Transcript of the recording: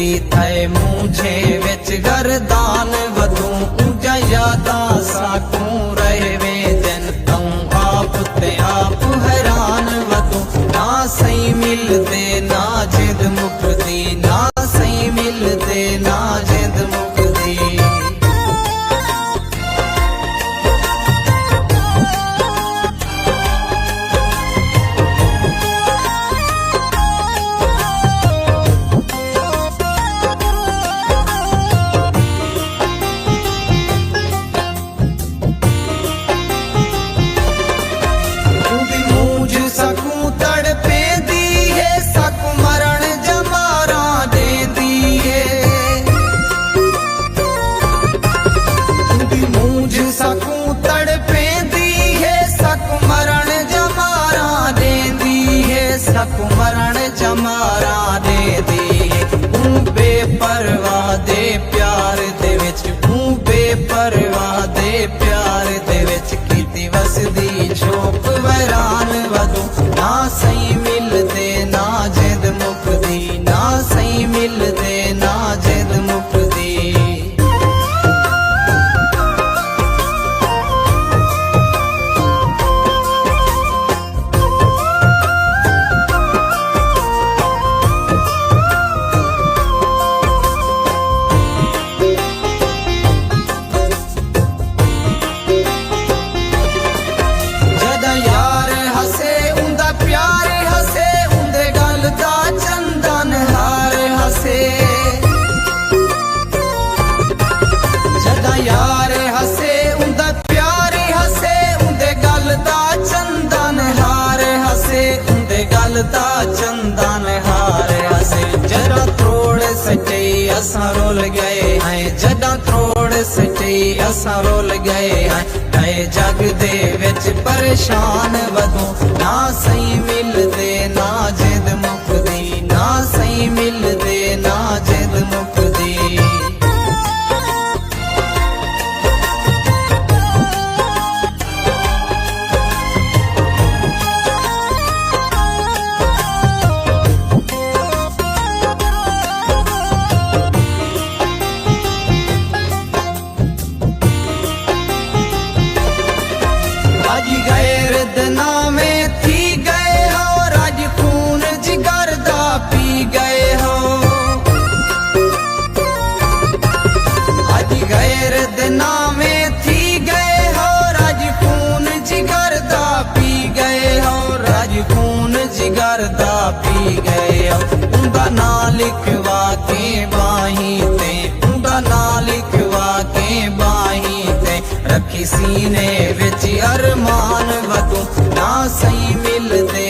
मुकदी थे मुझे विच गर्दान वधू ऊंचा यादा साकू रहे वे जन तू आप ते आप हैरान वधू ना सही मिलदे ना जिद मुकदी ना सही मिलदे ना जिद मुकदी। सकू मरण जमारा दे दी बेपरवाह दे प्यार दे विच बेपरवाह दे प्यार दे विच कीती वसदी शोक वैरान वधू ना सही मिलदे ना जिद मुकदी ना सही मिलदे ना जिद मुकदी। जदा यार हसे उंदा प्यारे हसे उंदे गल दा चंदन हार हसे उंदे गल दा चंदन हार हसे। जदा त्रोड़ सटे असां रोल गए हैं जदा त्रोड़ सटे असां रोल गए हैं गए जग दे विच परेशान वधू ना सही मिलदे ना जिद मुकदी ना सही मिलदे ना जिद मुकदी। गैरत नामे थी गए हो राज खून जिगर दा पी गए हो आज गैरत नामे थी गए हो राज खून जिगर दा पी गए हो राज खून जिगर दा पी गए हो। उनका ना लिखवा के बाही ते उनका ना लिखवा के बाही ते रखी सीने विच अरमान वधू ना सही मिलदे